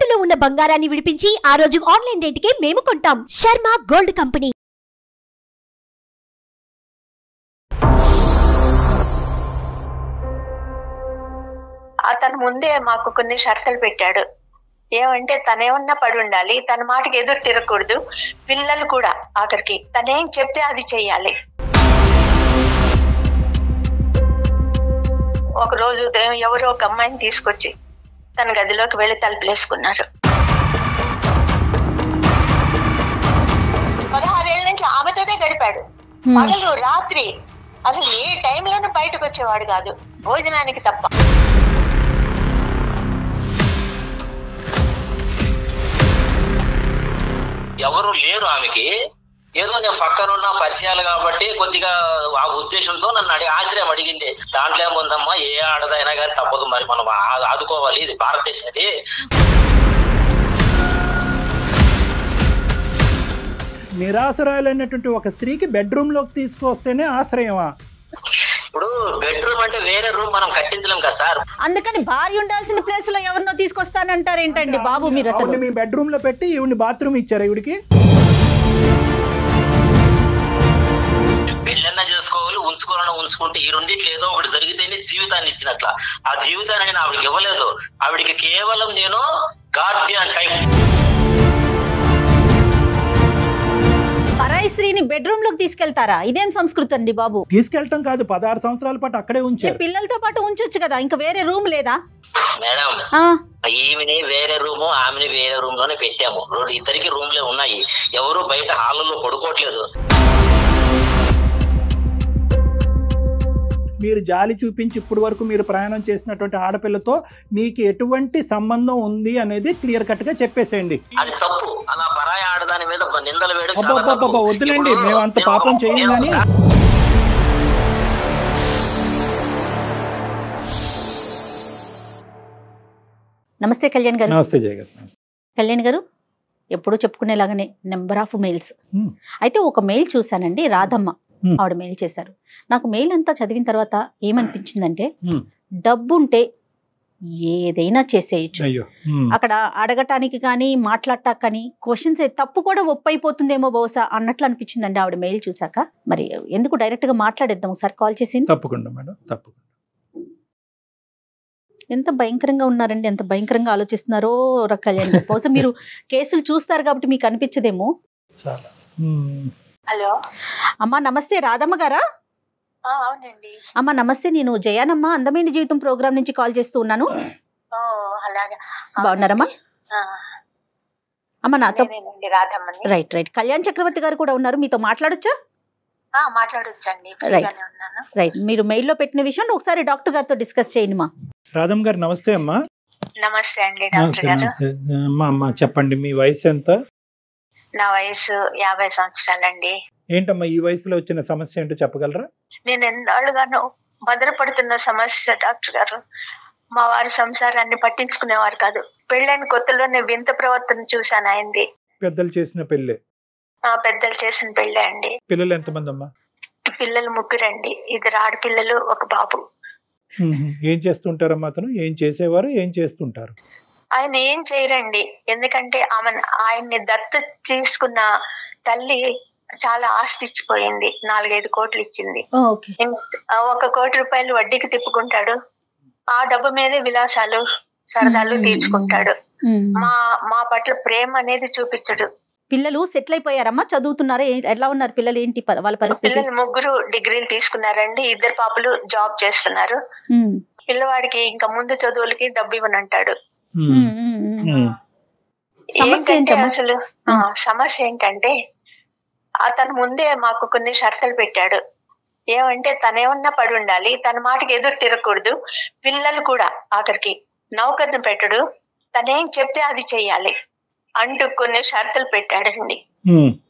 తాకట్టులో ఉన్న బంగారాన్ని విడిపించి ఆ రోజు ఆన్లైన్ రేటుకే మేము కొంటాం. Sharma gold company. అతను ముందే మాకు కొన్ని షరతులు పెట్టాడు. ఏమంటే తనేమన్నా పడి ఉండాలి, తన మాటకి ఎదురు తిరగకూడదు, పిల్లలు కూడా ఆఖరికి తనేం చెప్తే అది చెయ్యాలి. ఒక రోజు ఉదయం ఎవరో ఒక అమ్మాయిని తీసుకొచ్చి తన గదిలోకి వెళ్లి తలుపులేసుకున్నారు. 16 ఏళ్ళ నుంచి ఆమెతోనే గడిపాడు. పగలు రాత్రి అసలు ఏ టైంలోనూ బయటకు వచ్చేవాడు కాదు, భోజనానికి తప్ప. ఎవరు లేరు ఆమెకి. ఏదో నేను పక్కనున్న పరిచయాలు కాబట్టి కొద్దిగా ఆ ఉద్దేశంతో నన్ను ఆశ్రయం అడిగింది. దాంట్లో ఏముందమ్మా, ఏ ఆడదైనా కానీ తప్పదు, మరి మనం ఆదుకోవాలి, ఇది భారతదేశం. ఇది నిరాశ్రయాలైనటువంటి ఒక స్త్రీకి బెడ్రూమ్ లోకి తీసుకొస్తేనే ఆశ్రయమా? ఇప్పుడు బెడ్రూమ్ అంటే వేరే రూమ్ మనం కట్టించలేం కదా సార్. అందుకని భార్య ఉండాల్సిన ప్లేస్ లో ఎవరినో తీసుకొస్తానంటారు ఏంటండి బాబు మీరు? అసలు మీ బెడ్రూమ్ లో పెట్టి ఈవిని బాత్రూమ్ ఇచ్చారు ఈవిడికి? పెళ్ళన్నా చేసుకోవాలి, ఉంచుకోవాలన్నా ఉంచుకుంటే ఈ రెండిట్లు ఏదో ఒకటి జరిగితేనే జీవితాన్ని ఇచ్చినట్ల. ఆ జీవితాన్ని నేను ఆవిడకి ఇవ్వలేదు. ఆవిడికి కేవలం నేను గార్డియన్ టైప్. పరాయి స్త్రీని బెడ్రూమ్ లోకి తీసుకెళ్తారా? ఇదేం సంస్కృతి అండి బాబు? తీసుకెళ్ళటం కాదు, 16 సంవత్సరాల పాటు అక్కడే ఉంచారు. పిల్లలతో పాటు ఉంచొచ్చు కదా, ఇంకా వేరే రూమ్ లేదా మేడం? ఈమెని వేరే రూము, ఆమెని వేరే రూమ్ లోనే పెట్టాము. ఇద్దరికి రూమ్లే ఉన్నాయి. ఎవరు బయట హాల్లో పడుకోవట్లేదు. మీరు జాలి చూపించి ఇప్పుడు వరకు మీరు ప్రయాణం చేసినటువంటి ఆడపిల్లతో మీకు ఎటువంటి సంబంధం ఉంది అనేది క్లియర్ కట్ గా చెప్పేసేయండి. అది తప్పు. అలా పరాయి ఆడదాని మీద నిందలు వేయడం వద్దులేండి, మేము అంత పాపం చేయండి. నమస్తే కళ్యాణ్ గారు. నమస్తే జయ గారు. కళ్యాణ్ గారు, ఎప్పుడు చెప్పుకునేలాగానే నెంబర్ ఆఫ్ మెయిల్స్. అయితే ఒక మెయిల్ చూసానండి, రాధమ్మ ఆవిడ మెయిల్ చేశారు. నాకు మెయిల్ అంతా చదివిన తర్వాత ఏమనిపించిందంటే, డబ్బుంటే ఏదైనా చేసేయచ్చు. అక్కడ అడగటానికి కానీ మాట్లాడటానికి కానీ క్వశ్చన్స్ తప్పు కూడా ఒప్పైపోతుందేమో బహుశా అన్నట్లు అనిపించిందండి ఆవిడ మెయిల్ చూసాక. మరి ఎందుకు డైరెక్ట్ గా మాట్లాడేద్దాం ఒకసారి కాల్ చేసి. తప్పకుండా మేడం, తప్పకుండా. ఎంత భయంకరంగా ఉన్నారండి, ఎంత భయంకరంగా ఆలోచిస్తున్నారో కళ్యాణ్ గారు. బహుశా మీరు కేసులు చూస్తారు కాబట్టి మీకు అనిపించదేమో. హలో అమ్మా, నమస్తే. రాధమ్మ గారా? అవునండి. అమ్మ నమస్తే, నేను జయానమ్మ అందమైన జీవితం ప్రోగ్రామ్ నుంచి కాల్ చేస్తూ ఉన్నాను. బాగున్నారమ్మా? అమ్మ నాతో రైట్ రైట్ కళ్యాణ్ చక్రవర్తి గారు కూడా ఉన్నారు, మీతో మాట్లాడొచ్చా? మాట్లాడొచ్చండి. రైట్, మీరు మెయిల్లో పెట్టిన విషయం ఒకసారి డాక్టర్ గారితో డిస్కస్ చేయండి. మా రాధమ్మ గారు నమస్తే అమ్మా. నమస్తే అండి డాక్టర్ గారు. అమ్మా చెప్పండి, మీ వయసు ఎంత? నా వయసు 50 సంవత్సరాలండి. ఏంటమ్మా ఈ వయసులో వచ్చిన సమస్య ఏంటో చెప్పగలరా? నేను ఎన్నాళ్ళుగానో భద్రపడుతున్న సమస్య డాక్టర్ గారు. మా వారి సంసారాన్ని పట్టించుకునేవారు కాదు. పెళ్ళైన కొత్తలోనే వింత ప్రవర్తన చూశాను ఆయనది. పెద్దలు చేసిన పెళ్ళే? పెద్దలు చేసిన పెళ్ళే అండి. పిల్లలు ఎంతమంది అమ్మా? పిల్లలు 3 అండి. 2 ఆడపిల్లలు, 1 బాబు. ఏం చేస్తుంటారమ్మా అతను? ఏం చేసేవారు, ఏం చేస్తుంటారు? ఆయన ఏం చేయరండి, ఎందుకంటే ఆయన్ని దత్తత తీసుకున్న తల్లి చాలా ఆస్తి ఇచ్చిపోయింది. 4-5 కోట్లు ఇచ్చింది. 1 కోటి రూపాయలు వడ్డీకి తిప్పుకుంటాడు. ఆ డబ్బు మీదే విలాసాలు సరదాలు తీర్చుకుంటాడు. మా పట్ల ప్రేమ అనేది చూపించడు. పిల్లలు సెటిల్ అయిపోయారమ్మా, చదువుతున్నారా? ఎలా ఉన్నారు పిల్లలు? ఏంటి వాళ్ళ పరిస్థితి? పిల్లలు 3 డిగ్రీలు తీసుకున్నారండి. 2 పాపలు జాబ్ చేస్తున్నారు. పిల్లవాడికి ఇంకా ముందు చదువులకి డబ్బు ఇవ్వనంటాడు. ఏంటంటే అసలు సమస్య ఏంటంటే, అతను ముందే మాకు కొన్ని షరతులు పెట్టాడు. ఏమంటే తనేమన్నా పడి ఉండాలి, తన మాటకి ఎదురు తిరగకూడదు, పిల్లలు కూడా ఆఖరికి నౌకర్ని పెట్టడు, తనేం చెప్తే అది చెయ్యాలి అంటూ కొన్ని షరతులు పెట్టాడండి.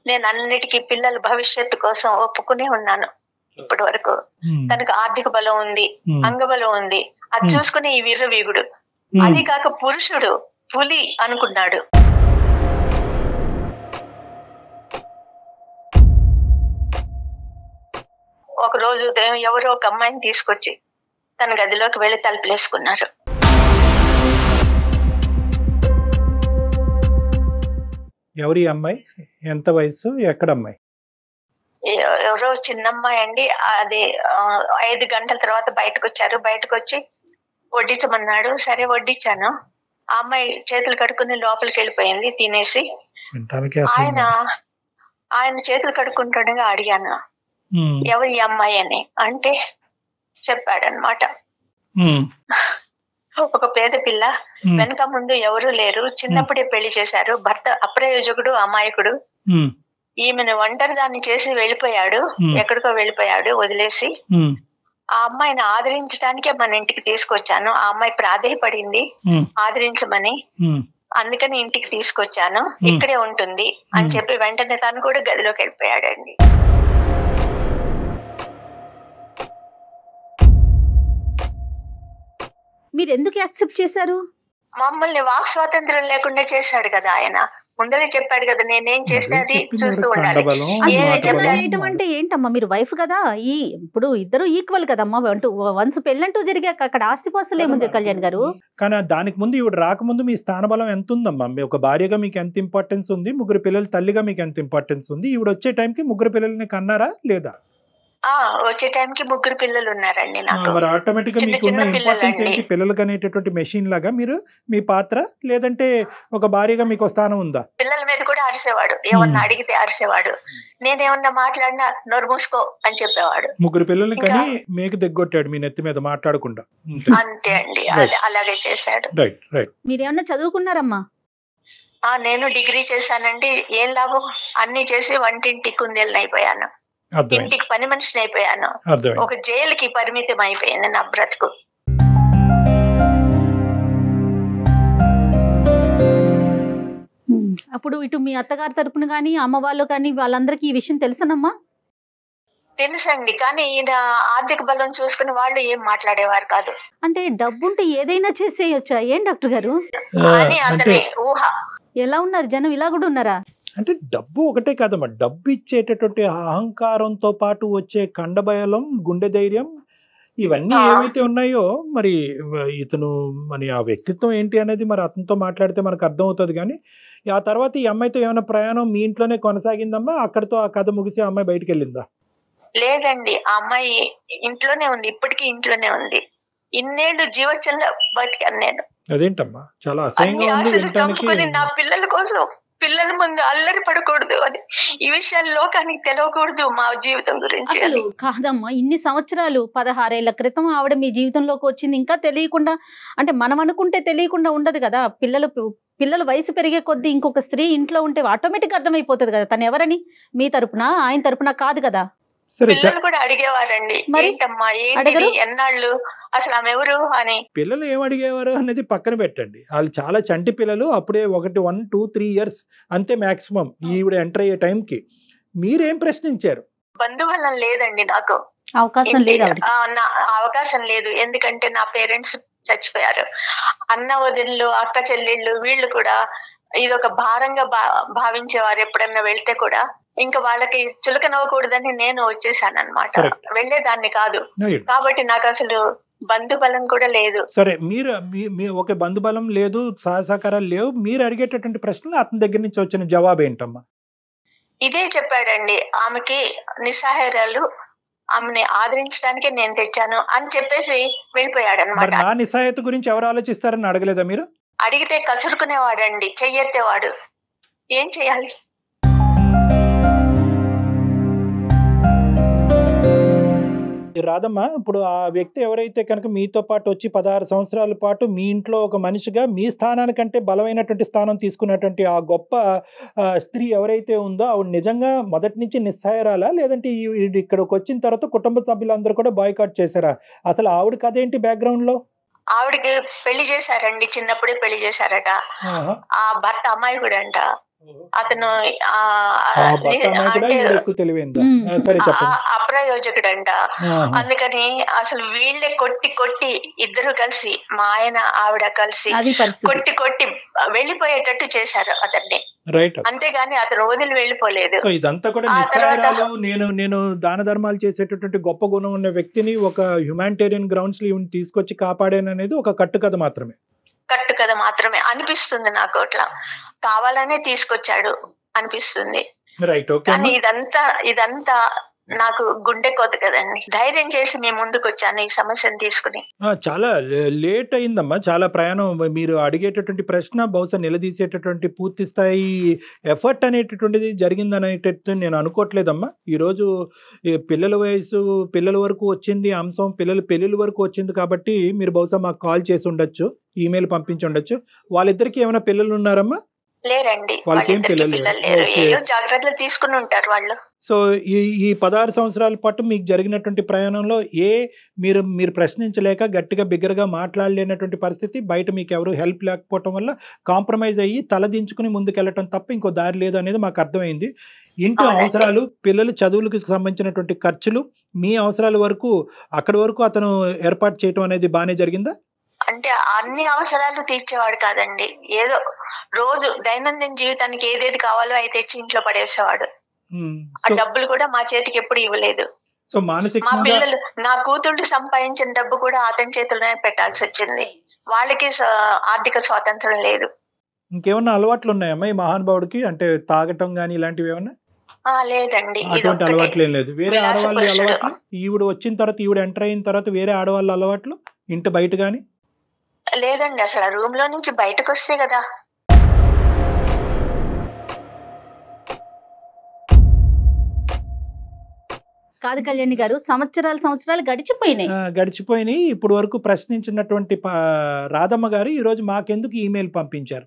నేను అన్నిటికీ పిల్లల భవిష్యత్తు కోసం ఒప్పుకునే ఉన్నాను ఇప్పటి వరకు. తనకు ఆర్థిక బలం ఉంది, అంగబలం ఉంది, అది చూసుకుని ఈ వీరుడు. అది కాక పురుషుడు పులి అనుకున్నాడు. ఒక రోజు ఉదయం ఎవరో ఒక అమ్మాయిని తీసుకొచ్చి తన గదిలోకి వెళ్లి తలుపులేసుకున్నారు. ఎవరి అమ్మాయి, ఎంత వయసు, ఎక్కడ అమ్మాయి? ఎవరో చిన్నమ్మాయి అండి. అది 5 గంటల తర్వాత బయటకు వచ్చారు. బయటకు వచ్చి వడ్డించమన్నాడు. సరే వడ్డించాను. ఆ అమ్మాయి చేతులు కడుక్కుని లోపలికి వెళ్ళిపోయింది తినేసి. ఆయన చేతులు కడుక్కుంటుండగా అడిగాను ఎవరు ఈ అమ్మాయి అని. అంటే చెప్పాడనమాట, ఒక పేద పిల్ల, వెనక ముందు ఎవరు లేరు, చిన్నప్పుడే పెళ్లి చేశారు, భర్త అప్రయోజకుడు, అమాయకుడు, ఈమెను ఒంటరి దాన్ని చేసి వెళ్ళిపోయాడు, ఎక్కడికో వెళ్ళిపోయాడు వదిలేసి. ఆ అమ్మాయిని ఆదరించడానికే మన ఇంటికి తీసుకొచ్చాను. ఆ అమ్మాయి ప్రాధేయపడింది ఆదరించమని, అందుకని ఇంటికి తీసుకొచ్చాను, ఇక్కడే ఉంటుంది అని చెప్పి వెంటనే తను కూడా గదిలోకి వెళ్ళిపోయాడండి. మీరు ఎందుకు యాక్సెప్ట్ చేశారు? మమ్మల్ని వాక్ స్వాతంత్రం లేకుండా చేశాడు కదా ఆయన. ముందరే చెప్పాడు కదా నేనేం చేసినా అది చూస్తూ ఉండాలి. చేయటం అంటే ఏంటమ్మా, మీరు వైఫ్ కదా, ఇప్పుడు ఇద్దరు ఈక్వల్ కదమ్మా. వన్స్ పెళ్ళంటూ జరిగాక అక్కడ ఆస్తిపాస్తులు ఏముంది కళ్యాణ్ గారు? కానీ దానికి ముందు ఈవిడ రాకముందు మీ స్థానబలం ఎంత ఉందమ్మా? మీ ఒక భార్యగా మీకు ఎంత ఇంపార్టెన్స్ ఉంది, 3 పిల్లల తల్లిగా మీకు ఎంత ఇంపార్టెన్స్ ఉంది? ఈవిడ వచ్చే టైంకి 3 పిల్లల్ని కన్నారా లేదా? వచ్చే టైంకి 3 పిల్లలు ఉన్నారండి నాకు. మరి ఆటోమేటిక్ గా మీకున్న ఇంపార్టెన్స్ ఏంటి? పిల్లలకు అనేటటువంటి మెషిన్ లాగా మీరు మీ పాత్ర, లేదంటే ఒక భార్యగా మీకు స్థానం ఉందా? పిల్లల మీద కూడా అరిసేవాడు, ఏమన్నా అడిగితే అరిసేవాడు. నేనేమన్నా మాట్లాడినా నోరు మూసుకో అని చెప్పేవాడు. 3 పిల్లల్ని కానీ మీకు దిగ్గొట్టాడు మీ నెత్తి మీద మాట్లాడకుండా. అంతే అండి, అలాగే చేశాడు. Right right. మీరేమన్నా చదువుకున్నారమ్మా? నేను డిగ్రీ చేశానండి. ఏం లాభం, అన్ని చేసి వంటింటి కుందేళ్ళని అయిపోయాను, ఇంటికి పని మనిషిని అయిపోయాను, ఒక జైలుకి పరిమితం అయిపోయింది నా బ్రతుకు. అప్పుడు ఇటు మీ అత్తగారి తరపున కానీ అమ్మ వాళ్ళు కానీ వాళ్ళందరికీ ఈ విషయం తెలుసునమ్మా? తెలుసండి, కానీ ఈయన ఆర్థిక బలం చూసుకుని వాళ్ళు ఏం మాట్లాడేవారు కాదు. అంటే డబ్బుంటే ఏదైనా చేసేయొచ్చా ఏం డాక్టర్ గారు అని అతని ఊహ. ఎలా ఉన్నారు జనం, ఇలా కూడా ఉన్నారా? అంటే డబ్బు ఒకటే కాదమ్మా, డబ్బు ఇచ్చేటటువంటి అహంకారంతో పాటు వచ్చే కండబయలం, గుండె ధైర్యం, ఇవన్నీ ఏవైతే ఉన్నాయో మరి ఇతను మరి ఆ వ్యక్తిత్వం ఏంటి అనేది మరి అతనితో మాట్లాడితే మనకు అర్థం అవుతుంది. కానీ ఆ తర్వాత ఈ అమ్మాయితో ఏమైనా ప్రయాణం మీ ఇంట్లోనే కొనసాగిందమ్మా? అక్కడితో ఆ కథ ముగిసి ఆ అమ్మాయి బయటకు వెళ్ళిందా? లేదండి, ఆ అమ్మాయి ఇంట్లోనే ఉంది, ఇప్పటికీ ఇంట్లోనే ఉంది. ఇన్నేళ్లు జీవచంలో బతికాను నేను. అదేంటమ్మా చాలా అసహ్యంగా ఉంది. నా పిల్లల కోసం, పిల్లల ముందు అల్లరి పడకూడదు అని, ఈ విషయాలు లోకానికి తెలియకూడదు మా జీవితం గురించి. కాదమ్మా, ఇన్ని సంవత్సరాలు 16 ఏళ్ల క్రితం ఆవిడ మీ జీవితంలోకి వచ్చింది, ఇంకా తెలియకుండా, అంటే మనం అనుకుంటే తెలియకుండా ఉండదు కదా. పిల్లలు వయసు పెరిగే కొద్దీ ఇంకొక స్త్రీ ఇంట్లో ఉంటే ఆటోమేటిక్ అర్థమైపోతుంది కదా తను ఎవరని. మీ తరపున ఆయన తరపున కాదు కదా. పిల్లలు కూడా అడిగేవారండి, ఏంటమ్మా ఏంటి ఎన్నాళ్ళు అసలు ఆమె ఎవరు అని. పిల్లలు ఏం అడిగేవారు అనేది పక్కన పెట్టండి, వాళ్ళు చాలా చంటి పిల్లలు, అప్పుడే 1, 2, 3 years అంతే మాక్సిమం ఈవిడ ఎంటర్ అయ్యే టైంకి. మీరేం ప్రశ్నించారు? బంధువులం లేదండి నాకు, అవకాశం లేదు. ఎందుకంటే నా పేరెంట్స్ చచ్చిపోయారు. అన్న వదినలు, అక్క చెల్లెళ్ళు వీళ్ళు కూడా ఇదొక భారంగా భావించేవారు. ఎప్పుడన్నా వెళ్తే కూడా ఇంకా వాళ్ళకి చులకనవ్వకూడదని నేను వచ్చేసాను అనమాట, వెళ్లేదాన్ని కాదు. కాబట్టి నాకు అసలు బంధుబలం కూడా లేదు. సరే, మీరు ఒక బంధుబలం లేదు, సహసహకారాలు లేవు, మీరు అడిగేటటువంటి ప్రశ్నలు అతని దగ్గర నుంచి వచ్చిన జవాబు ఏంటమ్మా? ఇదే చెప్పాడండి, ఆమెకి నిస్సహాయాలు, ఆమెని ఆదరించడానికే నేను తెచ్చాను అని చెప్పేసి వెళ్ళిపోయాడు అనమాట. నా నిస్సహాయత గురించి ఎవరు ఆలోచిస్తారని అడగలేదా మీరు? అడిగితే కసురుకునేవాడండి, చెయ్యెత్తేవాడు. ఏం చెయ్యాలి? రాదమ్మా, ఇప్పుడు ఆ వ్యక్తి ఎవరైతే కనుక మీతో పాటు వచ్చి 16 సంవత్సరాల పాటు మీ ఇంట్లో ఒక మనిషిగా మీ స్థానానికంటే బలమైనటువంటి స్థానం తీసుకున్నటువంటి ఆ గొప్ప స్త్రీ ఎవరైతే ఉందో ఆవిడ నిజంగా మొదటి నుంచి నిస్సహాయరాలా, లేదంటే ఇక్కడికి వచ్చిన తర్వాత కుటుంబ సభ్యులందరూ కూడా బాయ్కాట్ చేశారా? అసలు ఆవిడ కథ ఏంటి బ్యాక్గ్రౌండ్ లో? ఆవిడకి పెళ్లి చేశారండి, చిన్నప్పుడే పెళ్లి చేశారట. ఆ భర్త అమాయకుడు అంట. అతను అప్రయోజకుడంట. అందుకని అసలు వీళ్ళే కొట్టి ఇద్దరు కలిసి, మా ఆయన ఆవిడ కలిసి కొట్టి వెళ్ళిపోయేటట్టు చేశారు అతన్ని. అంతేగాని అతను వదిలి వెళ్ళిపోలేదు. ఇదంతా కూడా నిస్సహాయాలు, నేను దాన ధర్మాలు చేసేటటువంటి గొప్ప గుణం ఉన్న వ్యక్తిని ఒక హ్యుమానిటేరియన్ గ్రౌండ్స్ లో తీసుకొచ్చి కాపాడాను అనేది ఒక కట్టుకథ మాత్రమే. కట్టు కదా మాత్రమే అనిపిస్తుంది నాకు. అట్లా కావాలనే తీసుకొచ్చాడు అనిపిస్తుంది. Right, okay. కానీ ఇదంతా నాకు గుండె కోత కదండి. ధైర్యం చేసి మేము ముందుకు వచ్చాను ఈ సమస్యను తీసుకుని. చాలా లేట్ అయిందమ్మా, చాలా ప్రయాణం. మీరు అడిగేటటువంటి ప్రశ్న బహుశా నిలదీసేటటువంటి పూర్తి స్థాయి ఎఫర్ట్ అనేటటువంటిది జరిగిందనేటట్టు నేను అనుకోవట్లేదమ్మా. ఈరోజు పిల్లల వరకు వచ్చింది అంశం, పిల్లల పెళ్ళిళ్ళ వరకు వచ్చింది కాబట్టి మీరు బహుశా మాకు కాల్ చేసి ఉండొచ్చు, ఈమెయిల్ పంపించి ఉండొచ్చు. వాళ్ళిద్దరికి ఏమైనా పిల్లలు ఉన్నారమ్మా? లేరండి, వాళ్ళకేం పిల్లలు లేరు. ఏదో జాగ్రత్తలు తీసుకుని ఉంటారు వాళ్ళు. సో ఈ 16 సంవత్సరాల పాటు మీకు జరిగినటువంటి ప్రయాణంలో మీరు ప్రశ్నించలేక గట్టిగా బిగ్గరగా మాట్లాడలేనటువంటి పరిస్థితి, బయట మీకు ఎవరు హెల్ప్ లేకపోవటం వల్ల కాంప్రమైజ్ అయ్యి తలదించుకుని ముందుకెళ్ళటం తప్ప ఇంకో దారి లేదు అనేది మాకు అర్థమైంది. ఇంటి అవసరాలు, పిల్లల చదువులకు సంబంధించినటువంటి ఖర్చులు, మీ అవసరాల వరకు అక్కడి వరకు అతను ఏర్పాటు చేయటం అనేది బాగానే జరిగిందా? అంటే అన్ని అవసరాలు తీర్చేవాడు కాదండి. ఏదో రోజు దైనందిన జీవితానికి ఏదేది కావాలో అయితే తెచ్చి ఇంట్లో పడేసేవాడు. ఆ డబ్బులు కూడా మా చేతికి ఎప్పుడు ఇవ్వలేదు. సో మానసికంగా మా పిల్లలు, నా కూతుళ్ళు సంపాదించిన డబ్బు కూడా అతని చేతుల్లోనే పెట్టాల్సి వచ్చింది. వాళ్ళకి ఆర్థిక స్వాతంత్రం లేదు. ఇంకేమన్నా అలవాట్లు ఉన్నాయమ్మా ఈ మహానుభావుడికి? అంటే తాగటం గానీ ఇలాంటివి ఏమన్నా? లేదండి, అటువంటి అలవాట్లు ఏం లేదు. వేరే ఆడవాళ్ళ అలవాట్లు, ఈవిడ వచ్చిన తర్వాత, ఈవిడ ఎంటర్ అయిన తర్వాత వేరే ఆడవాళ్ళ అలవాట్లు ఇంటి బయట గానీ? లేదండి, అసలు రూమ్ లో నుంచి బయటకు వస్తే కదా. కాదు కళ్యాణి గారు, సంవత్సరాలు గడిచిపోయినాయి. ఇప్పుడు వరకు ప్రశ్నించినటువంటి రాధమ్మ గారు ఈ రోజు మాకెందుకు ఈమెయిల్ పంపించారు?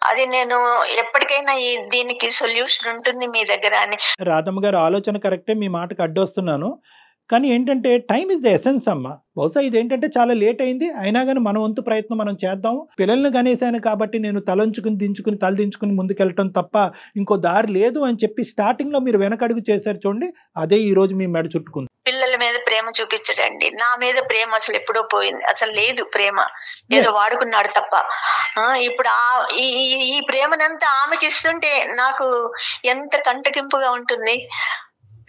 అది నేను ఎప్పటికైనా దీనికి సొల్యూషన్ ఉంటుంది మీ దగ్గర అని. రాధమ్మ గారు ఆలోచన కరెక్టే, మీ మాటకు అడ్డొస్తున్నాను. కానీ ఏంటంటే టైం ఇస్ ద ఎసెన్స్ అమ్మ. బహుశా ఇది ఏంటంటే చాలా లేట్ అయింది, అయినా కానీ మన వంతు ప్రయత్నం మనం చేద్దాం. పిల్లల్ని కనేసాను కాబట్టి నేను తలదించుకుని ముందుకెళ్ళటం తప్ప ఇంకో దారి లేదు అని చెప్పి స్టార్టింగ్ లో మీరు వెనకడుగు చేశారు చూడండి, అదే ఈ రోజు మీ మెడ చుట్టుకుంది. పిల్లల మీద ప్రేమ చూపించడండి. నా మీద ప్రేమ అసలు ఎప్పుడో పోయింది, అసలు లేదు ప్రేమ. ఏదో వాడుకున్నాడు తప్ప. ఇప్పుడు ఈ ప్రేమనంతా ఆమెకి ఇస్తుంటే నాకు ఎంత కంటకింపుగా ఉంటుంది.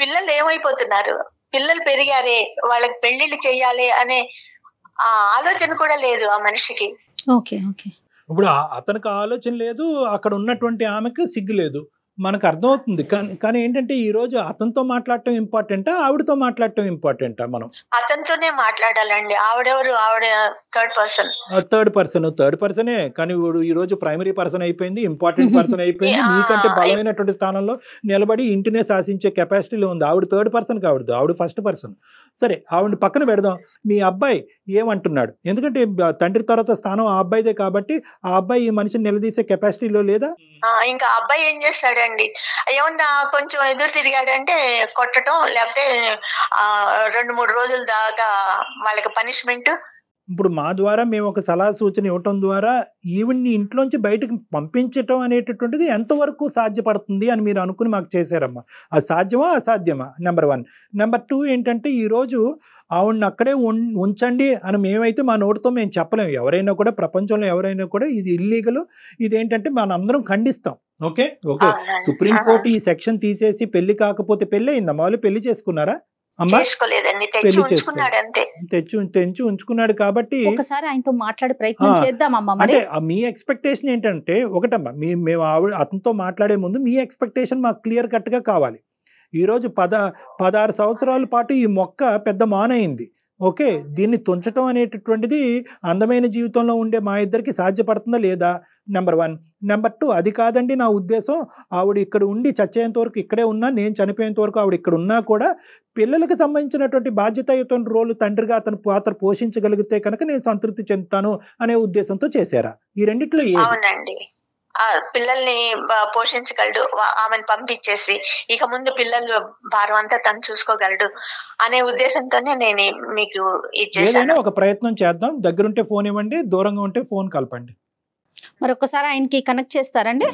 పిల్లలు ఏమైపోతున్నారు, పిల్లలు పెరిగారే, వాళ్ళకి పెళ్లిళ్ళు చెయ్యాలి అనే ఆ ఆలోచన కూడా లేదు ఆ మనిషికి. ఇప్పుడు అతనికి ఆలోచన లేదు, అక్కడ ఉన్నటువంటి ఆమెకు సిగ్గు లేదు, మనకు అర్థమవుతుంది. కానీ ఏంటంటే ఈ రోజు అతనితో మాట్లాడటం ఇంపార్టెంటా, ఆవిడతో మాట్లాడటం ఇంపార్టెంటా? మనం అతనితోనే మాట్లాడాలండి. ఆవిడెవరు? ఆవిడ థర్డ్ పర్సనే. కానీ ఈ రోజు ప్రైమరీ పర్సన్ అయిపోయింది, ఇంపార్టెంట్ పర్సన్ అయిపోయింది. మీకంటే బలమైనటువంటి స్థానంలో నిలబడి ఇంటినే శాసించే కెపాసిటీలో ఉంది. ఆవిడ థర్డ్ పర్సన్ కావద్దు, ఆవిడ ఫస్ట్ పర్సన్. సరే, ఆవిడ పక్కన పెడదాం. మీ అబ్బాయి ఏమంటున్నాడు? ఎందుకంటే తండ్రి తర్వాత స్థానం ఆ అబ్బాయిదే కాబట్టి ఆ అబ్బాయి ఈ మనిషిని నిలదీసే కెపాసిటీలో లేదా? ఇంకా అబ్బాయి ఏం చేస్తాడండి, ఏమన్నా కొంచెం ఎదురు తిరిగాడంటే కొట్టడం, లేకపోతే 2-3 రోజుల దాకా వాళ్ళకి పనిష్మెంట్. ఇప్పుడు మా ద్వారా మేము ఒక సలహా సూచన ఇవ్వటం ద్వారా ఈవిడ్ని ఇంట్లోంచి బయటకు పంపించటం అనేటటువంటిది ఎంతవరకు సాధ్యపడుతుంది అని మీరు అనుకుని మాకు చేశారమ్మా. అది సాధ్యమా అసాధ్యమా? నెంబర్ 1. నెంబర్ 2 ఏంటంటే ఈరోజు ఆవిడని అక్కడే ఉంచండి అని మేమైతే మా నోటితో మేము చెప్పలేము. ఎవరైనా కూడా, ప్రపంచంలో ఎవరైనా కూడా ఇది ఇల్లీగల్, ఇదేంటంటే మనం ఖండిస్తాం. ఓకే, సుప్రీంకోర్టు ఈ సెక్షన్ తీసేసి పెళ్లి కాకపోతే పెళ్లి అయిందా? వాళ్ళు పెళ్లి చేసుకున్నారా? తెంచి ఉంచుకున్నాడు కాబట్టి ఒకసారి ఆయనతో మాట్లాడే ప్రయత్నం చేద్దామమ్మా. మరి మీ ఎక్స్పెక్టేషన్ ఏంటంటే, ఒకటమ్మా, మేము అతనితో మాట్లాడే ముందు మీ ఎక్స్పెక్టేషన్ మాకు క్లియర్ కట్ గా కావాలి. ఈరోజు 16 సంవత్సరాల పాటు ఈ మొక్క పెద్ద మానైంది. ఓకే, దీన్ని తుంచటం అనేటటువంటిది అందమైన జీవితంలో ఉండే మా ఇద్దరికి సాధ్యపడుతుందా లేదా? నెంబర్ 1. నెంబర్ 2, అది కాదండి నా ఉద్దేశం. ఆవిడ ఇక్కడ ఉండి చచ్చేంత వరకు ఇక్కడే ఉన్నా, నేను చనిపోయేంత వరకు ఆవిడ ఇక్కడ ఉన్నా కూడా పిల్లలకు సంబంధించినటువంటి బాధ్యతాయుత రోలు తండ్రిగా అతను పాత్ర పోషించగలిగితే కనుక నేను సంతృప్తి చెందుతాను అనే ఉద్దేశంతో చేశారా? ఈ రెండిట్లో అవునండి, పిల్లల్ని పోషించగలడు, ఆమెను పంపించేసి ఇక ముందు పిల్లలు భారం అంతా తను చూసుకోగలడు అనే ఉద్దేశంతోనే నేను మీకు ఇచ్చేసాను. ఒక ప్రయత్నం చేద్దాం. దగ్గరుంటే ఫోన్ ఇవ్వండి, దూరంగా ఉంటే ఫోన్ కలపండి. మరొకసారి ఆయనకి కనెక్ట్ చేస్తారండి?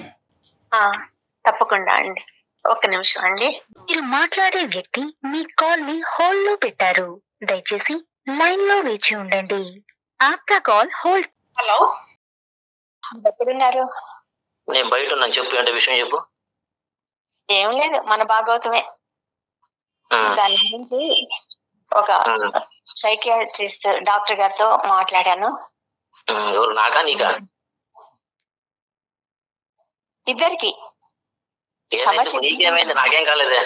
తప్పకుండా అండి. ఒక్క నిమిషం అండి. మీరు మాట్లాడే వ్యక్తి మీ కాల్ ని హోల్డ్ లో పెట్టారు, దయచేసి లైన్ లో వేచి ఉండండి. ఆప్కా కాల్ హోల్డ్. హలో, ఎక్కడున్నారు? నేను బయట ఉన్నాను. చెప్పు, అంటే విషయం చెప్పు. ఏం లేదు, మన భాగవతమే. దాని గురించి ఒక సైకియాట్రిస్ట్ డాక్టర్ గారితో మాట్లాడాను. ఎవరు, నాకా నీకా? ఇద్దరికి. సమస్య నీకేమైంది? నాకేం కాలేదే.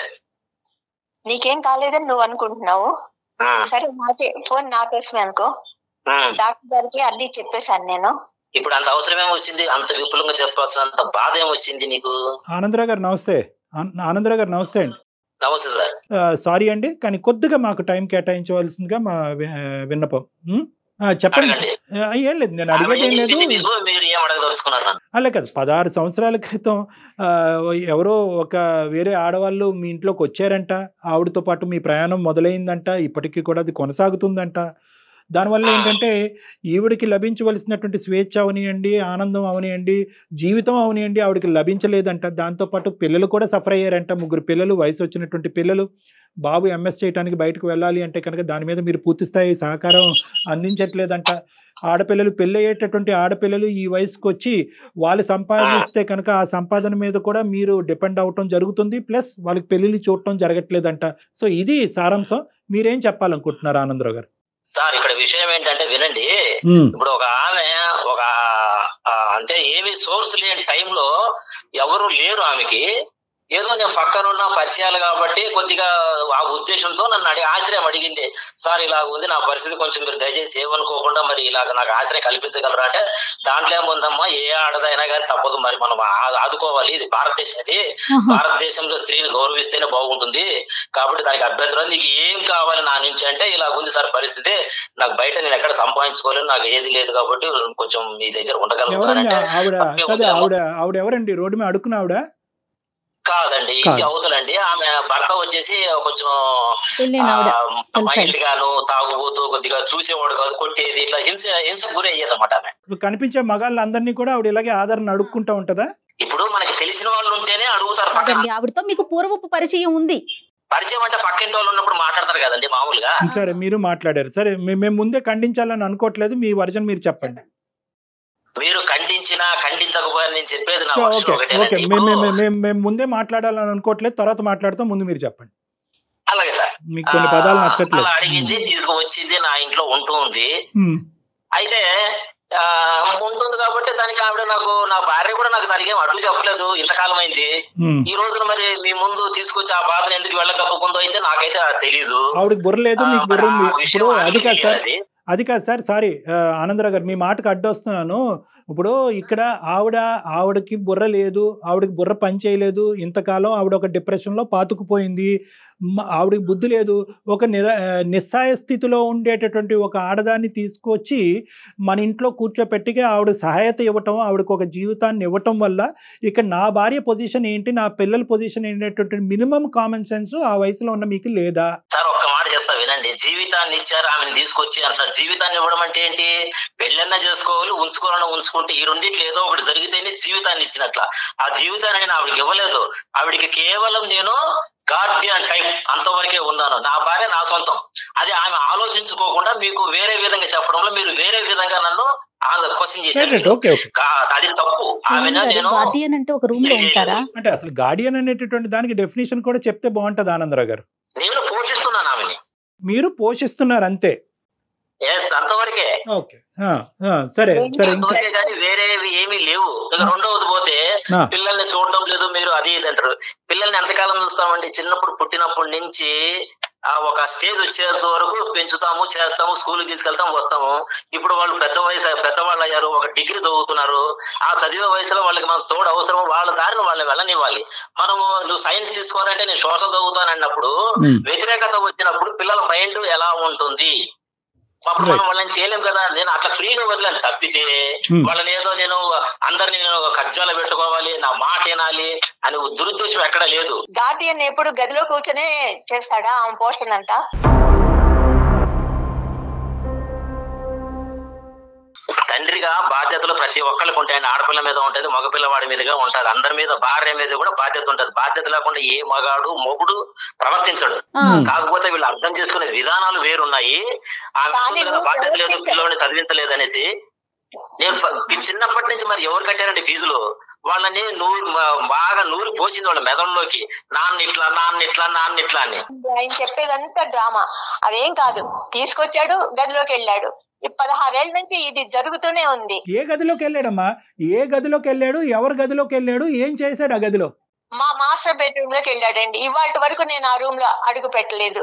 నీకేం కాలేదని నువ్వు అనుకుంటున్నావు. సరే నాకే ఫోన్ నా కోసమే అనుకో. డాక్టర్ గారికి అన్ని చెప్పేశాను నేను. ఇప్పుడు అంత అవసరం ఏమొచ్చింది? అంత విపులంగా చెప్పాల్సిన అంత బాధ ఏమొచ్చింది నీకు? ఆనందరావు గారు నమస్తే. ఆనందరావు గారు నమస్తే అండి. నమస్తే సార్. సారీ అండి, కానీ కొద్దిగా మాకు టైం కేటాయించవలసిందిగా మా విన్నపం. చెప్పండి. ఏం లేదు, నేను అడిగేది ఏం లేదు. అలా కాదు, 16 సంవత్సరాల క్రితం ఎవరో ఒక వేరే ఆడవాళ్ళు మీ ఇంట్లోకి వచ్చారంట, ఆవిడతో పాటు మీ ప్రయాణం మొదలైందంట, ఇప్పటికీ కూడా అది కొనసాగుతుందంట. దానివల్ల ఏంటంటే ఈవిడికి లభించవలసినటువంటి స్వేచ్ఛ అవనియండి, ఆనందం అవనియండి, జీవితం అవనియండి ఆవిడకి లభించలేదంట. దాంతోపాటు పిల్లలు కూడా సఫర్ అయ్యారంట. 3 పిల్లలు, వయసు వచ్చినటువంటి పిల్లలు. బాబు ఎంఎస్ చేయడానికి బయటకు వెళ్ళాలి అంటే కనుక దాని మీద మీరు పూర్తి స్థాయి సహకారం అందించట్లేదంట. ఆడపిల్లలు, పెళ్ళయ్యేటటువంటి ఆడపిల్లలు ఈ వయసుకు వచ్చి వాళ్ళు సంపాదిస్తే కనుక ఆ సంపాదన మీద కూడా మీరు డిపెండ్ అవటం జరుగుతుంది, ప్లస్ వాళ్ళకి పెళ్ళిళ్ళు చూడటం జరగట్లేదంట. సో ఇది సారాంశం. మీరేం చెప్పాలనుకుంటున్నారు ఆనందరావు గారు? సార్, ఇక్కడ విషయం ఏంటంటే వినండి. ఇప్పుడు ఒక ఆమె అంటే ఏమి సోర్స్ లేని టైంలో ఎవరు లేరు ఆమెకి, ఏదో నేను పక్కన ఉన్న పరిచయాలు కాబట్టి కొద్దిగా ఆ ఉద్దేశంతో నన్ను ఆశ్రయం అడిగింది. సార్ ఇలాగ ఉంది నా పరిస్థితి, కొంచెం మీరు దయచేసి ఏమనుకోకుండా మరి ఇలాగ నాకు ఆశ్రయం కల్పించగలరా అంటే, దాంట్లో ఏముందమ్మా, ఏ ఆడదైనా కానీ తప్పదు, మరి మనం ఆదుకోవాలి, ఇది భారతదేశం, ఇది భారతదేశంలో స్త్రీని గౌరవిస్తేనే బాగుంటుంది, కాబట్టి దానికి అభ్యంతరం, నీకు ఏం కావాలి నా నుంచి అంటే, ఇలాగ ఉంది సార్ పరిస్థితి, నాకు బయట నేను ఎక్కడ సంపాదించుకోలేను, నాకు ఏది లేదు, కాబట్టి కొంచెం మీ దగ్గర ఉండగలను. ఆవిడ ఎవరండి? రోడ్డు మీద అడుక్కున్న ఆవిడ కాదండి, ఇంటి అవతలండి. ఆమె భర్త వచ్చేసి కొంచెం మైల్డ్ గాను, తాగుబోతూ, కొద్దిగా చూసేవాడు కాదు, కొట్టేది, ఇట్లా హింస గురి అయ్యేది అన్నమాట. ఆమె కనిపించే మగాళ్ళందరినీ కూడా ఆవిడ ఇలాగే ఆదరణ అడుక్కుంటా ఉంటదా? ఇప్పుడు మనకి తెలిసిన వాళ్ళు ఉంటేనే అడుగుతారు. ఆవిడతో మీకు పూర్వపు పరిచయం ఉంది? పరిచయం అంటే పక్కింటి వాళ్ళు ఉన్నప్పుడు మాట్లాడతారు కదండి మామూలుగా. సరే, మీరు మాట్లాడారు. సరే, మేము ముందే ఖండించాలని అనుకోవట్లేదు, మీ వర్జన్ మీరు చెప్పండి. మీరు ఖండించినా ఖండించకపోయినా నేను చెప్పేది నా వర్షన్ ఒకటే. మేము ముందే మాట్లాడాలని అనుకోవట్లేదు, తర్వాత మాట్లాడతాం, ముందు మీరు చెప్పండి. అలాగే సార్. మీకు కొన్ని పదాలు నచ్చట్లేదు. అలా అడిగింది, తీసుకు వచ్చింది, నా ఇంట్లో ఉంటుంది. అయితే ఉంటుంది కాబట్టి దానికి ఆవిడ నాకు, నా భార్య కూడా నాకు దానికి ఏం అడ్డు చెప్పలేదు, ఇంతకాలం అయింది. ఈ రోజున మరి మీ ముందు తీసుకొచ్చి ఆ బాధను ఎందుకు వెళ్ళకపోకుందో అయితే నాకైతే తెలీదు. ఆవిడకి బుర్ర లేదు, మీకు బుర్ర ఉంది. ఇప్పుడు అది కాదు సార్, సారీ ఆనందరావు గారు, మీ మాటకు అడ్డొస్తున్నాను. ఇప్పుడు ఇక్కడ ఆవిడకి బుర్ర లేదు, ఆవిడకి బుర్ర పని చేయలేదు, ఇంతకాలం ఆవిడ ఒక డిప్రెషన్లో పాతుకుపోయింది, ఆవిడకి బుద్ధి లేదు. ఒక నిస్సాయ స్థితిలో ఉండేటటువంటి ఒక ఆడదాన్ని తీసుకొచ్చి మన ఇంట్లో కూర్చోపెట్టిగా ఆవిడ సహాయత ఇవ్వటం, ఆవిడకి ఒక జీవితాన్ని ఇవ్వటం వల్ల ఇక్కడ నా భార్య పొజిషన్ ఏంటి, నా పిల్లల పొజిషన్ ఏంటంటే మినిమం కామన్ సెన్స్ ఆ వయసులో ఉన్న మీకు లేదా? సార్ ఒక్క మాట చెప్తా వినండి. జీవితాన్ని ఇచ్చారు, ఆమెను తీసుకొచ్చి అంటారు. జీవితాన్ని ఇవ్వడం అంటే ఏంటి? పెళ్ళన్నా చేసుకోవాలి, ఉంచుకోవాలన్నా ఉంచుకుంటే, ఈ రెండిట్లో ఏదో ఒకటి జరిగితేనే జీవితాన్ని ఇచ్చినట్ల. ఆ జీవితాన్ని నేను ఆవిడకి ఇవ్వలేదు. ఆవిడికి కేవలం నేను గార్డియన్ టైప్ అంతవరకే ఉన్నాను. నా భార్య నా సొంతం. అది ఆమె ఆలోచించుకోకుండా మీకు వేరే విధంగా చెప్పడంలో మీరు వేరే విధంగా నన్ను క్వశ్చన్ చేశారు. అది తప్పు. ఆమెను నేను అంటే అసలు గార్డియన్ అనేటటువంటి దానికి డెఫినేషన్ కూడా చెప్తే బాగుంటది ఆనందరావు గారు. నేను పోషిస్తున్నాను ఆమెని. మీరు పోషిస్తున్నారు అంతే. అంతవరకే. సరే సరే, వేరేవి ఏమీ లేవు. రెండవది పోతే పిల్లల్ని చూడడం లేదు మీరు, అది ఇది అంటారు. పిల్లల్ని ఎంతకాలం చూస్తామండి? చిన్నప్పుడు పుట్టినప్పటి నుంచి ఒక స్టేజ్ వచ్చేంత వరకు పెంచుతాము, చేస్తాము, స్కూల్కి తీసుకెళ్తాం, వస్తాము. ఇప్పుడు వాళ్ళు పెద్దవాళ్ళు అయ్యారు, ఒక డిగ్రీ చదువుతున్నారు. ఆ చదివే వయసులో వాళ్ళకి మనం తోడు అవసరం, వాళ్ళ దారిని వాళ్ళని వెళ్ళనివ్వాలి. మనము నువ్వు సైన్స్ తీసుకోవాలంటే నేను సోషల్ చదువుతాను అన్నప్పుడు వ్యతిరేకత వచ్చినప్పుడు పిల్లల మైండ్ ఎలా ఉంటుంది? అప్పుడు మనం వాళ్ళని తేలేం కదా. నేను అట్లా ఫ్రీగా వదిలేను తప్పితే వాళ్ళని ఏదో నేను అందరినీ నేను కజ్జాలో పెట్టుకోవాలి, నా మాట వినాలి అని దురుద్దేశం ఎక్కడ లేదు. గార్డియన్ ఎప్పుడు గదిలో కూర్చొనే చేస్తాడా ఆమె పోషణ అంతా? తండ్రిగా బాధ్యతలు ప్రతి ఒక్కరికి ఉంటాయండి. ఆడపిల్ల మీద ఉంటుంది, మగపిల్లవాడి మీదుగా ఉంటుంది, అందరి మీద, భార్య మీద కూడా బాధ్యత ఉంటుంది. బాధ్యత లేకుండా ఏ మొగుడు ప్రవర్తించడు. కాకపోతే వీళ్ళు అర్థం చేసుకునే విధానాలు వేరున్నాయి. ఆమె బాధ్యత లేదు, పిల్లల్ని చదివించలేదు అనేసి. నేను చిన్నప్పటి నుంచి మరి ఎవరు కట్టారండి ఫీజులు? వాళ్ళని బాగా నూరి పోసింది వాళ్ళ మెదడులోకి, నాన్న ఇట్లా అని. ఆయన చెప్పేదంతా డ్రామా, అదేం కాదు. తీసుకొచ్చాడు, గదిలోకి వెళ్ళాడు, ఈ 16 ఏళ్ల నుంచి ఇది జరుగుతూనే ఉంది. ఏ గదిలోకి వెళ్ళాడమ్మా? ఏ గదిలోకి వెళ్ళాడు? ఎవరి గదిలోకి వెళ్ళాడు? ఏం చేశాడు ఆ గదిలో? మా మాస్టర్ బెడ్రూమ్ లోకి వెళ్ళాడండి. ఇవాళ వరకు నేను ఆ రూమ్ లో అడుగు పెట్టలేదు.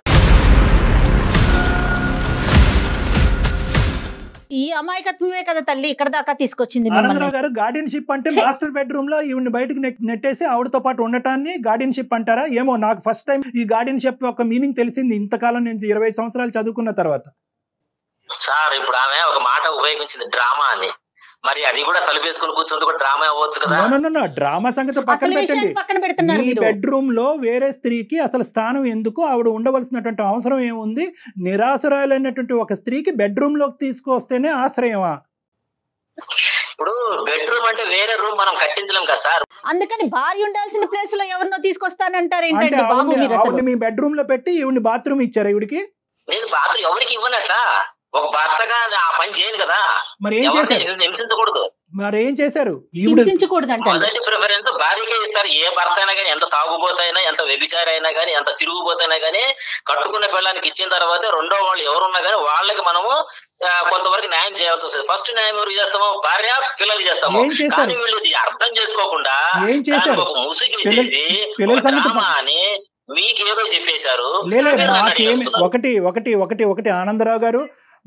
ఈ అమాయకత్వమే కదా తల్లి ఇక్కడ దాకా తీసుకొచ్చింది. ఆనందరావు గారు, గార్డియన్షిప్ అంటే మాస్టర్ బెడ్రూమ్ లో ఈవిని బయటకు నెట్టేసి ఆవిడతో పాటు ఉండటాన్ని గార్డియన్షిప్ అంటారా? ఏమో, నాకు ఫస్ట్ టైం ఈ గార్డియన్షిప్ యొక్క మీనింగ్ తెలిసింది ఇంతకాలం నేను 20 సంవత్సరాలు చదువుకున్న తర్వాత. సార్ ఇప్పుడు ఆమె ఒక మాట ఉపయోగించింది, డ్రామా అని. మరి అది కూడా తలుపేసుకుని కూర్చుంది కూడా డ్రామా అవ్వచ్చు కదా? డ్రామా సంగతి పక్కన పెట్టండి. ఈ బెడ్రూమ్ లో వేరే స్త్రీకి అసలు స్థానం ఎందుకు? ఆవిడ ఉండవలసినటువంటి అవసరం ఏముంది? నిరాశ్రయాలైనటువంటి ఒక స్త్రీకి బెడ్రూమ్ లోకి తీసుకొస్తేనే ఆశ్రయమా? ఇప్పుడు బెడ్రూమ్ అంటే వేరే రూమ్ మనం కట్టించలేం కదా సార్. అందుకని భార్య ఉండాల్సిన ప్లేస్ లో ఎవరినో తీసుకొస్తానంటారు అంటే ఏంటండి బాబు మీరు? ఆవిడ మీ బెడ్రూమ్ లో పెట్టి ఈవిని బాత్రూమ్ ఇచ్చారా ఈవిడికి? నేను బాత్రూమ్ ఎవరికి ఇవ్వనట్లా, ఒక భర్తగా ఆ పని చేయను కదా. మరి ఏం చేశారు? హింసించకూడదు. మరి ఏం చేశారు? మొదటి ప్రిఫరెన్స్ భార్యకే ఇస్తారు. ఏ భర్త అయినా కానీ, ఎంత తాగుబోతైనా, ఎంత వ్యభిచారి అయినా కానీ, ఎంత తిరుగుబోతైనా కానీ, కట్టుకున్న పిల్లలకి ఇచ్చిన తర్వాత రెండో వాళ్ళు ఎవరున్నా కానీ వాళ్ళకి మనము కొంతవరకు న్యాయం చేయాల్సి వస్తుంది. ఫస్ట్ న్యాయం ఎవరు చేస్తామో? భార్య, పిల్లలు చేస్తాము. కానీ వీళ్ళు ఇది అర్థం చేసుకోకుండా ఒక ముసుగు డ్రామా అని మీకేదో చెప్పేశారు. ఒకటి ఆనందరావు గారు,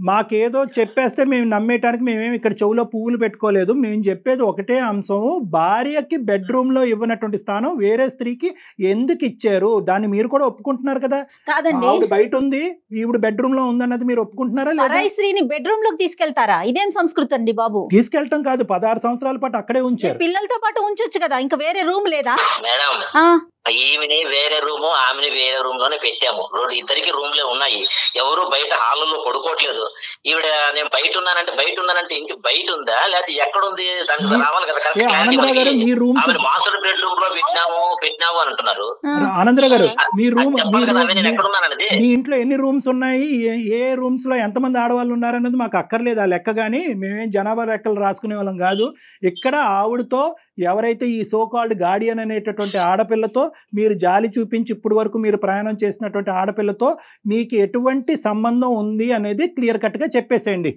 మాకేదో చెప్పేస్తే మేము నమ్మేయటానికి మేమేమి ఇక్కడ చెవులో పువ్వులు పెట్టుకోలేదు. మేము చెప్పేది ఒకటే అంశం, భార్యకి బెడ్రూమ్ లో ఇవ్వనటువంటి స్థానం వేరే స్త్రీకి ఎందుకు ఇచ్చారు? దాన్ని మీరు కూడా ఒప్పుకుంటున్నారు కదా? కాదండి, ఆవిడ బయట ఉంది, ఈవిడ బెడ్రూమ్ లో ఉందన్నది మీరు ఒప్పుకుంటున్నారా లేదా? స్త్రీని బెడ్రూమ్ లోకి తీసుకెళ్తారా? ఇదేం సంస్కృతి అండి బాబు? తీసుకెళ్తాం కాదు, 16 సంవత్సరాల పాటు అక్కడే ఉంచారు. పిల్లలతో పాటు ఉంచొచ్చు కదా, ఇంకా వేరే రూమ్ లేదా? మేడం, ఈమెని వేరే రూము, ఆమెని వేరే రూమ్ లోనే పెట్టాము. ఇద్దరికి రూమ్లే ఉన్నాయి. ఎవరు బయట హాల్లో పడుకోవట్లేదు. ఈవిడ నేను బయట ఉన్నానంటే ఇంటి బయట ఉందా లేకపోతే ఎక్కడ ఉంది? దానికి రావాలి కదా. మాస్టర్ బెడ్రూమ్ లో పెట్టినాము అని అంటున్నారు. ఆనందరావు గారు, మీ ఇంట్లో ఎన్ని రూమ్స్ ఉన్నాయి, ఏ రూమ్స్ లో ఎంతమంది ఆడవాళ్ళు ఉన్నారన్నది మాకు అక్కర్లేదు. ఆ లెక్క గానీ మేమేం జనాభా లెక్కలు రాసుకునే వాళ్ళం కాదు. ఇక్కడ ఆవిడతో ఎవరైతే ఈ సోకాల్డ్ గార్డియన్ అనేటటువంటి ఆడపిల్లతో మీరు జాలి చూపించి ఇప్పుడు వరకు మీరు ప్రయాణం చేసినటువంటి ఆడపిల్లతో మీకు ఎటువంటి సంబంధం ఉంది అనేది క్లియర్ కట్ గా చెప్పేసేయండి.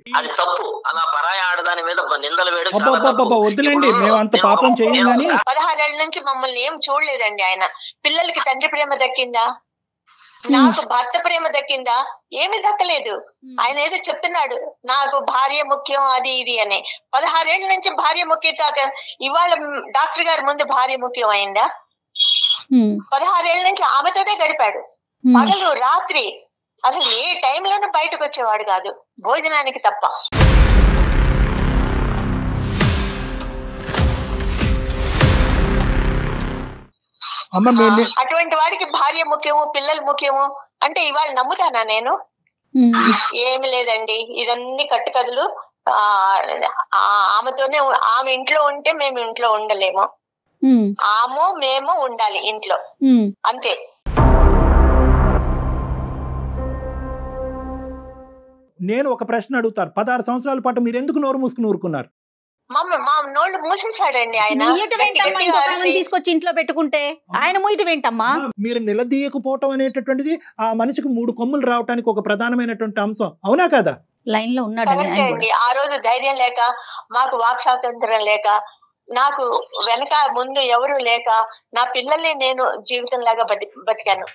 వద్దులేండి, మేము అంత పాపం చేయం కానీ. 16 ఏళ్ల నుంచి మమ్మల్ని ఏం చూడలేదండి ఆయన. పిల్లలకి తండ్రి ప్రేమ దక్కిందా? నాకు భర్త ప్రేమ దక్కిందా? ఏమి దక్కలేదు. ఆయన ఏదో చెప్తున్నాడు, నాకు భార్య ముఖ్యం అది ఇది అని. 16 ఏళ్ల నుంచి భార్య ముఖ్యం కాక ఇవాళ డాక్టర్ గారి ముందు భార్య ముఖ్యం అయిందా? 16 ఏళ్ల నుంచి ఆమెతోనే గడిపాడు. పగలు రాత్రి అసలు ఏ టైంలోనూ బయటకు వచ్చేవాడు కాదు, భోజనానికి తప్ప. అటువంటి వాడికి భార్య ముఖ్యము, పిల్లలు ముఖ్యము అంటే ఇవాళ నమ్ముతానా నేను? ఏమి లేదండి, ఇదన్నీ కట్టుకథలు. ఆమెతోనే, ఆమె ఇంట్లో ఉంటే మేము ఇంట్లో ఉండలేము, ఆమె మేము ఉండాలి ఇంట్లో, అంతే. నేను ఒక ప్రశ్న అడుగుతాను, 16 సంవత్సరాల పాటు మీరు ఎందుకు నోరు మూసుకుని ఊరుకున్నారు? మా నోళ్ళు మూసేసాడండి ఆయన. తీసుకొచ్చి ఇంట్లో పెట్టుకుంటే ఆయన మూయటం ఏంటమ్మా? మీరు నిలదీయకపోవటం అనేటటువంటిది ఆ మనిషికి 3 కొమ్ములు రావడానికి ఒక ప్రధానమైనటువంటి అంశం, అవునా కదా? లైన్ లో ఉన్నాడు. ఆ రోజు ధైర్యం లేక, మాకు వాక్ స్వాతంత్రం లేక, నాకు వెనక ముందు ఎవరు లేక, నా పిల్లల్ని నేను జీవితం లాగా బతికాను.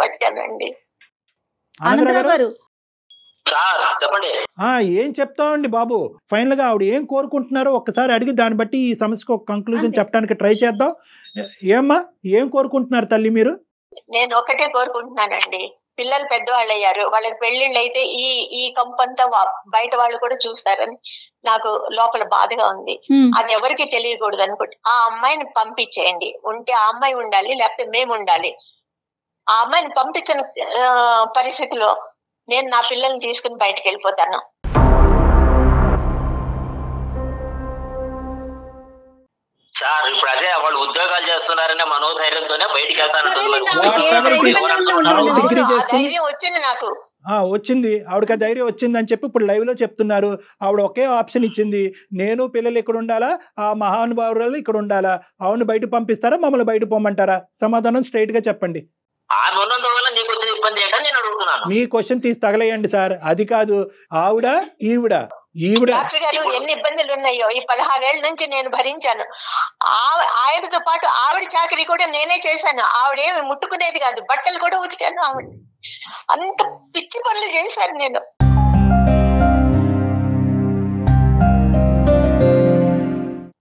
బతికానండి. ఆనందరావు గారు చెప్పండి. ఏం చెప్తామండి బాబు? ఫైనల్ గా ఆవిడ ఏం కోరుకుంటున్నారో ఒక్కసారి అడిగి దాన్ని బట్టి ఈ సమస్యకు ఒక కంక్లూజన్ చెప్పడానికి ట్రై చేద్దాం. ఏమ్మా, ఏం కోరుకుంటున్నారు తల్లి మీరు? నేను ఒకటే కోరుకుంటున్నానండి, పిల్లలు పెద్దవాళ్ళు అయ్యారు, వాళ్ళకి పెళ్లిళ్ళు అయితే ఈ కంపంతా బయట వాళ్ళు కూడా చూస్తారని నాకు లోపల బాధగా ఉంది. అది ఎవరికి తెలియకూడదు అనుకుంటే ఆ అమ్మాయిని పంపించేయండి. ఉంటే ఆ అమ్మాయి ఉండాలి, లేకపోతే మేము ఉండాలి. ఆ అమ్మాయిని పంపించిన పరిస్థితిలో నేను నా పిల్లల్ని తీసుకుని బయటకు వెళ్ళిపోతాను. సార్ ఇప్పుడు అదే వాళ్ళు ఉద్యోగాలు చేస్తున్నారనే మనోధైర్యంతోనే బయటికి వెళ్తాను. వచ్చింది నాకు, వచ్చింది ఆవిడకి ఆ ధైర్యం వచ్చింది అని చెప్పి ఇప్పుడు లైవ్ లో చెప్తున్నారు. ఆవిడ ఒకే ఆప్షన్ ఇచ్చింది, నేను పిల్లలు ఇక్కడ ఉండాలా, ఆ మహానుభావురాలు ఇక్కడ ఉండాలా? ఆవిడని బయట పంపిస్తారా, మమ్మల్ని బయట పోమంటారా? సమాధానం స్ట్రైట్ గా చెప్పండి. ఆమె ఉన్నందువల్ల నీకు వచ్చిన ఇబ్బంది ఏంటని నేను అడుగుతున్నాను. మీ క్వశ్చన్ తీసి తగలేయండి సార్. అది కాదు, ఆవిడ ఈవిడ డాక్టర్ గారు ఎన్ని ఇబ్బందులు ఉన్నాయో ఈ 16 ఏళ్ల నుంచి నేను భరించాను. ఆయనతో పాటు ఆవిడ చాకరీ కూడా నేనే చేశాను. ఆవిడేమి ముట్టుకునేది కాదు, బట్టలు కూడా ఉతికాను. ఆవిడ అంత పిచ్చి పనులు చేశాను నేను.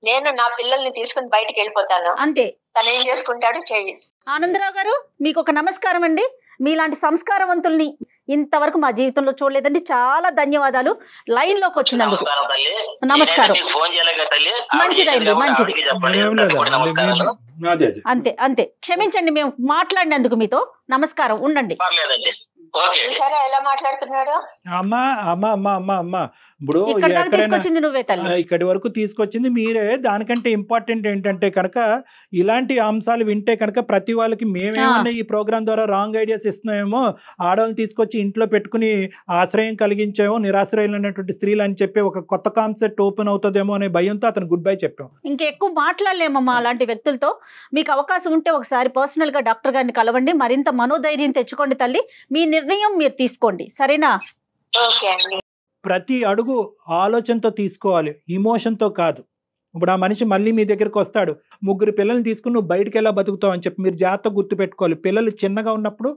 నేను నా పిల్లల్ని తీసుకుని బయటికి వెళ్ళిపోతాను, అంతే. తను ఏం చేసుకుంటాడు చెయ్యి. ఆనందరావు గారు, మీకు ఒక నమస్కారం అండి. మీలాంటి సంస్కారవంతుల్ని ఇంతవరకు మా జీవితంలో చూడలేదండి. చాలా ధన్యవాదాలు లైన్ లోకి వచ్చినందుకు. నమస్కారం. మంచిదండి, మంచిది. అంతే అంతే, క్షమించండి మేము మాట్లాడినందుకు మీతో. నమస్కారం, ఉండండి. చూసారా ఎలా మాట్లాడుతున్నాడు? అమ్మా అమ్మా అమ్మా అమ్మా అమ్మా ఇప్పుడు తీసుకొచ్చింది నువ్వే తల్లి, ఇక్కడి వరకు తీసుకొచ్చింది మీరే. దానికంటే ఇంపార్టెంట్ ఏంటంటే కనుక ఇలాంటి అంశాలు వింటే కనుక ప్రతి వాళ్ళకి మేమేమన్నా ఈ ప్రోగ్రామ్ ద్వారా రాంగ్ ఐడియాస్ ఇస్తున్నామేమో, ఆడవాళ్ళని తీసుకొచ్చి ఇంట్లో పెట్టుకుని ఆశ్రయం కలిగించామో, నిరాశ్రయులైనటువంటి స్త్రీలు అని చెప్పి ఒక కొత్త కాన్సెప్ట్ ఓపెన్ అవుతుందేమో అనే భయంతో అతను గుడ్ బై చెప్పాం. ఇంకెక్కువ మాట్లాడలేమమ్మా అలాంటి వ్యక్తులతో. మీకు అవకాశం ఉంటే ఒకసారి పర్సనల్ గా డాక్టర్ గారిని కలవండి. మరింత మనోధైర్యం తెచ్చుకోండి తల్లి. మీ నిర్ణయం మీరు తీసుకోండి, సరేనా? ప్రతి అడుగు ఆలోచనతో తీసుకోవాలి, ఇమోషన్తో కాదు. ఇప్పుడు ఆ మనిషి మళ్ళీ మీ దగ్గరికి వస్తాడు, 3 పిల్లల్ని తీసుకుని నువ్వు బయటకు ఎలా బతుకుతావు అని చెప్పి మీరు జాగ్రత్తగా గుర్తుపెట్టుకోవాలి. పిల్లలు చిన్నగా ఉన్నప్పుడు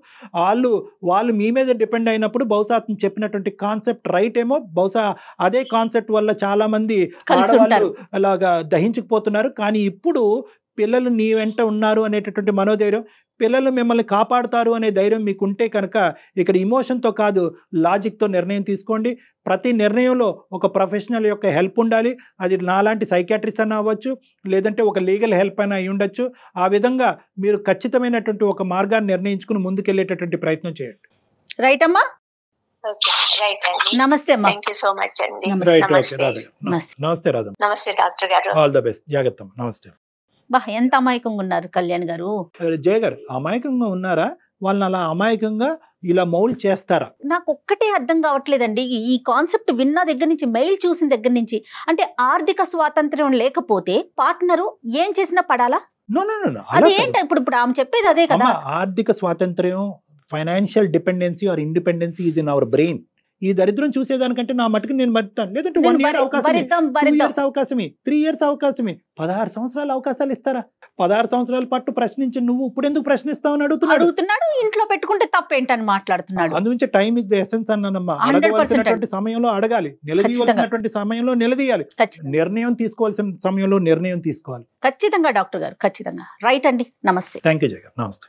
వాళ్ళు మీ మీద డిపెండ్ అయినప్పుడు బహుశా అతను చెప్పినటువంటి కాన్సెప్ట్ రైట్ ఏమో, బహుశా అదే కాన్సెప్ట్ వల్ల చాలా మంది ఆడవాళ్ళు అలాగా దహించుకుపోతున్నారు. కానీ ఇప్పుడు పిల్లలు నీ వెంట ఉన్నారు అనేటటువంటి మనోధైర్యం, పిల్లలు మిమ్మల్ని కాపాడుతారు అనే ధైర్యం మీకు ఉంటే కనుక ఇక్కడ ఇమోషన్తో కాదు, లాజిక్తో నిర్ణయం తీసుకోండి. ప్రతి నిర్ణయంలో ఒక ప్రొఫెషనల్ యొక్క హెల్ప్ ఉండాలి. అది నాలాంటి సైకాట్రిస్ట్ అయినా అవ్వచ్చు, లేదంటే ఒక లీగల్ హెల్ప్ అయినా అయి ఉండొచ్చు. ఆ విధంగా మీరు ఖచ్చితమైనటువంటి ఒక మార్గాన్ని నిర్ణయించుకుని ముందుకెళ్ళేటటువంటి ప్రయత్నం చేయండి. రైట్ అమ్మా? నమస్తే అమ్మా. థాంక్యూ సో మచ్ అండి. నమస్తే రాధా. నమస్తే డాక్టర్ గారు. All the best. జాగ్రత్త. నమస్తే. బా, ఎంత అమాయకంగా ఉన్నారు కళ్యాణ్ గారు. జయ గారు అమాయకంగా ఉన్నారా? వాళ్ళని అలా అమాయకంగా ఇలా మౌల్డ్ చేస్తారా? నాకు ఒక్కటే అర్థం కావట్లేదండి. ఈ కాన్సెప్ట్ విన్న దగ్గర నుంచి, మెయిల్ చూసిన దగ్గర నుంచి, అంటే ఆర్థిక స్వాతంత్ర్యం లేకపోతే పార్ట్నరు ఏం చేసినా పడాలా? అది ఏంటి ఇప్పుడు ఆమె చెప్పేది అదే కదా. ఆర్థిక స్వాతంత్ర్యం, financial dependency or independency is in our brain. ఈ దరిద్రం చూసేదానికంటే నా మటుకు నేను మరుతాను. లేదంటే 1 year అవకాశమే, 2 years అవకాశమే, 3 years అవకాశమే, 16 సంవత్సరాల అవకాశాలు ఇస్తారా? 16 సంవత్సరాల పాటు ప్రశ్నించి నువ్వు ఇప్పుడు ఎందుకు ప్రశ్నిస్తావని అడుగుతున్నాడు. ఇంట్లో పెట్టుకుంటే తప్పేంటని మాట్లాడుతున్నాడు. అందుగురించి టైం ఇస్ ద ఎసెన్స్ అన్నానమ్మా. అడగవలసినటువంటి సమయంలో అడగాలి, నిలదీయవలసినటువంటి సమయంలో నిలదీయాలి, నిర్ణయం తీసుకోవాల్సిన సమయంలో నిర్ణయం తీసుకోవాలి. ఖచ్చితంగా డాక్టర్ గారు, ఖచ్చితంగా రైట్ అండి. నమస్తే. థ్యాంక్ యూ జయ గారు. నమస్తే.